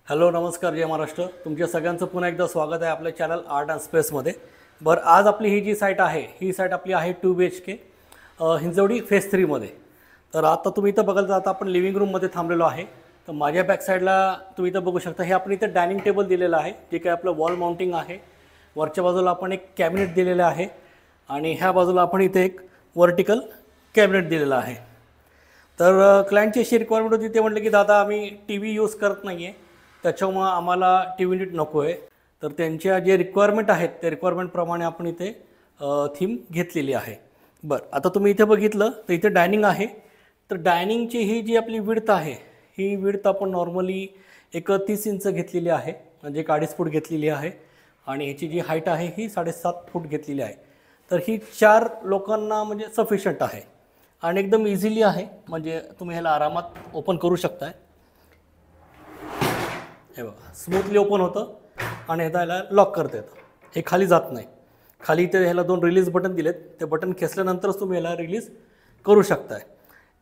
Hello नमस्कार जय महाराष्ट्र. तुमच्या सगळ्यांचं पुन्हा एकदा स्वागत आहे आपल्या चॅनल आर्ट अँड स्पेसमध्ये. बरं, आज आपली ही जी साईट आहे ही साईट आपली आहे 2 BHK हिंजवडी फेज 3 मध्ये. तर आता तुम्ही इथं बघाल तर आता आपण लिव्हिंग रूममध्ये थांबलेलो आहे. तर माझ्या बॅक साईडला तुम्ही इथं बघू शकता, हे आपण इथं डायनिंग टेबल दिलेलं आहे जे काय आपलं वॉल माउंटिंग आहे. वरच्या बाजूला आपण एक कॅबिनेट दिलेलं आहे आणि ह्या बाजूला आपण इथे एक वर्टिकल कॅबिनेट दिलेलं आहे. तर क्लायंटची अशी रिक्वायरमेंट होती, ते म्हटले की दादा आम्ही टी व्ही यूज करत नाही आहे, त्याच्यामुळं आम्हाला टी व्ही नीट नको आहे. तर त्यांच्या जे रिक्वायरमेंट आहेत त्या रिक्वायरमेंटप्रमाणे आपण इथे थीम घेतलेली आहे. बरं, आता तुम्ही इथे बघितलं तर इथे डायनिंग आहे. तर डायनिंगची ही जी आपली विड्थ आहे ही विड्थ आपण नॉर्मली एक 30 इंच घेतलेली आहे, म्हणजे 1.5 फूट घेतलेली आहे. आणि ह्याची जी हाईट आहे ही 7.5 फूट घेतलेली आहे. तर ही 4 लोकांना म्हणजे सफिशियंट आहे आणि एकदम इझिली आहे, म्हणजे तुम्ही ह्याला आरामात ओपन करू शकताय. हे बघा, स्मूथली ओपन होतं आणि ह्याला लॉक करता येतं. हे खाली जात नाही. खाली इथे ह्याला 2 रिलीज बटन दिलेत, ते बटन खेचल्यानंतरच तुम्ही ह्याला रिलीज करू शकताय.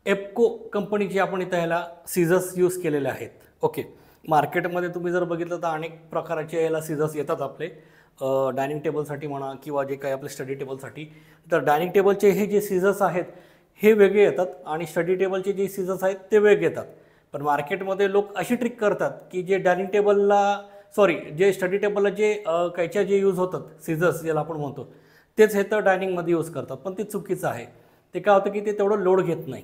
एप्को कंपनीचे आपण इथं ह्याला सीझर्स यूज केलेले आहेत. ओके, मार्केटमध्ये तुम्ही जर बघितलं तर अनेक प्रकारचे ह्याला सीझर्स येतात आपले डायनिंग टेबलसाठी म्हणा किंवा जे काही आपले स्टडी टेबलसाठी. तर डायनिंग टेबलचे हे जे सीझर्स आहेत हे वेगळे येतात आणि स्टडी टेबलचे जे सीझर्स आहेत ते वेगळे येतात. पण मार्केटमध्ये लोक अशी ट्रिक करतात की जे डायनिंग टेबलला जे स्टडी टेबलला जे कैच्या जे यूज होतात सीझर्स ज्याला आपण म्हणतो तेच हे तर डायनिंगमध्ये यूज करतात, पण ते चुकीचं आहे. ते काय होतं की ते तेवढं लोड घेत नाही.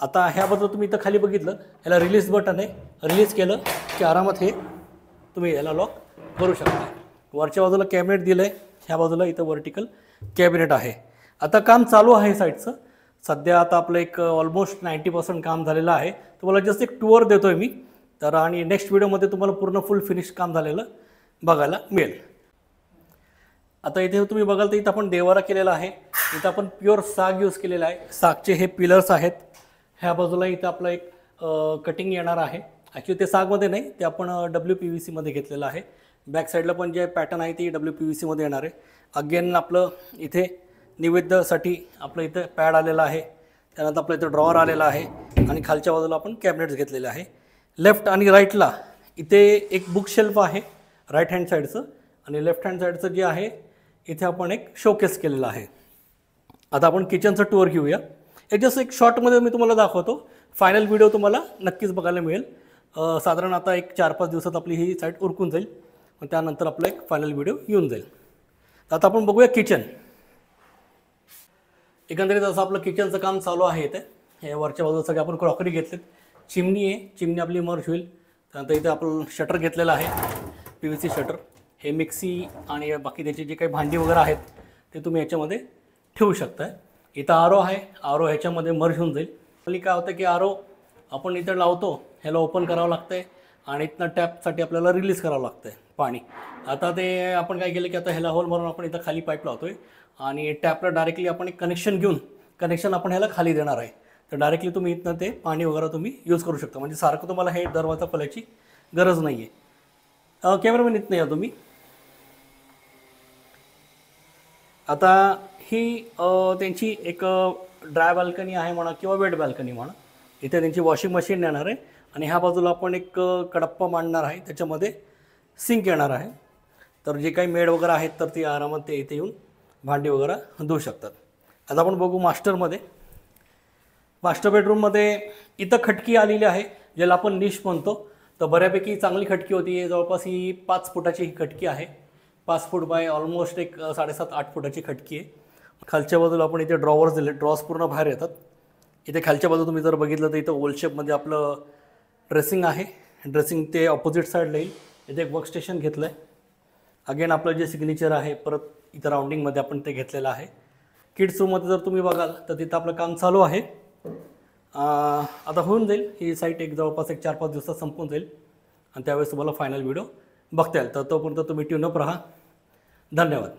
आता ह्याबद्दल तुम्ही इथं खाली बघितलं, ह्याला रिलीज बटन आहे. रिलीज केलं की आरामात हे तुम्ही याला लॉक करू शकता. वरच्या बाजूला कॅबिनेट दिलं आहे, ह्या बाजूला इथं वर्टिकल कॅबिनेट आहे. आता काम चालू आहे साईटचं. सध्या आता आपलं एक ऑलमोस्ट 90% काम झालेलं आहे. तुम्हाला जस्ट एक टूअर देतो आहे मी. तर आणि नेक्स्ट व्हिडिओमध्ये तुम्हाला पूर्ण फुल फिनिश काम झालेलं बघायला मिळेल. आता इथे तुम्ही बघाल तर इथं आपण देवारा केलेला आहे. इथं आपण प्युअर साग यूज केलेला आहे. सागचे हे पिलर्स आहेत. ह्या बाजूला इथं आपलं एक कटिंग येणार आहे. ॲक्च्युली ते सागमध्ये नाही, ते आपण WPVC मध्ये घेतलेलं आहे. बॅक साईडला पण जे पॅटर्न आहे ते WPVC मध्ये येणार आहे. अगेन आपलं इथे निवेद्यासाठी आपलं इथं पॅड आलेला आहे. त्यानंतर आपलं इथं ड्रॉवर आलेला आहे आणि खालच्या बाजूला आपण कॅबिनेट्स घेतलेले आहे. लेफ्ट आणि राईटला इथे एक बुक शेल्फ आहे राईट हँड साईडचं, आणि लेफ्ट हँड साईडचं जे आहे इथे आपण एक शोकेस केलेलं आहे. आता आपण किचनचं टूर घेऊया. एक जस्ट एक शॉर्टमध्ये मी तुम्हाला दाखवतो. फायनल व्हिडिओ तुम्हाला नक्कीच बघायला मिळेल. साधारण आता एक 4-5 दिवसात आपली ही साईट उरकून जाईल, मग त्यानंतर आपला एक फायनल व्हिडिओ येऊन जाईल. आता आपण बघूया किचन. एकंदरीत असं आपलं किचनचं काम चालू आहे. इथे हे वरच्या बाजूला सगळे आपण क्रॉकरी घेतलेत. चिमणी आहे, चिमणी आपली मर्ज होईल. त्यानंतर इथे आपण शटर घेतलेलं आहे, PVC शटर. हे मिक्सी आणि बाकी त्याची जे काही भांडी वगैरे आहेत ते तुम्ही याच्यामध्ये ठेवू शकताय. इथं आरो आहे, आरो ह्याच्यामध्ये मर्ज होऊन जाईल. आपली काय होतं की आरो आपण इथं लावतो, ह्याला ओपन करावं लागतं आहे आणि इथनं टॅपसाठी आपल्याला रिलीज करावं लागतं आहे पाणी. आता ते आपण काय केलं की आता ह्याला होल मारून आपण इथं खाली पाईप लावतो आहे आणि टॅपला डायरेक्टली आपण एक कनेक्शन घेऊन कनेक्शन आपण ह्याला खाली देणार आहे. तर डायरेक्टली तुम्ही इथनं ते पाणी वगैरे तुम्ही यूज करू शकता, म्हणजे सारखं तुम्हाला हे दरवाजा खोलायची गरज नाही आहे. कॅमेरामॅन इथनं या तुम्ही. आता ही त्यांची एक ड्राय बाल्कनी आहे म्हणा किंवा वेट बाल्कनी म्हणा. इथे त्यांची वॉशिंग मशीन येणार आहे आणि ह्या बाजूला आपण एक कडप्पा मांडणार आहे, त्याच्यामध्ये सिंक येणार आहे. तर जे काही मेड वगैरे आहेत तर ते आरामात ते इथे येऊन भांडी वगैरे धुवू शकतात. आता आपण बघू मास्टरमध्ये. मास्टर बेडरूममध्ये इथं खटकी आलेली आहे, ज्याला आपण निश म्हणतो. तर बऱ्यापैकी चांगली खटकी होती. जवळपास ही 5 फुटाची ही खटकी आहे. 5 फूट बाय ऑलमोस्ट एक 7.5-8 फुटाची खटकी आहे. खालच्या बाजूला आपण इथे ड्रॉवर्स दिले, ड्रॉवर्स पूर्ण बाहेर येतात. इथे खालच्या बाजूला तुम्ही जर बघितलं तर इथं ओल शेपमध्ये आपलं ड्रेसिंग आहे. ड्रेसिंग ते ऑपोजिट साईडला येईल. इथे एक वर्कस्टेशन घेतलं आहे. अगेन आपलं जे सिग्नेचर आहे परत इथं राऊंडिंगमध्ये आपण ते घेतलेलं आहे. किड्स रूममध्ये जर तुम्ही बघाल तर तिथं आपलं काम चालू आहे. आता होऊन जाईल ही साईट, एक जवळपास एक 4-5 दिवसात संपून जाईल आणि त्यावेळेस तुम्हाला फायनल व्हिडिओ बघता येईल. तर तोपर्यंत तुम्ही ट्यून अप राहा. धन्यवाद.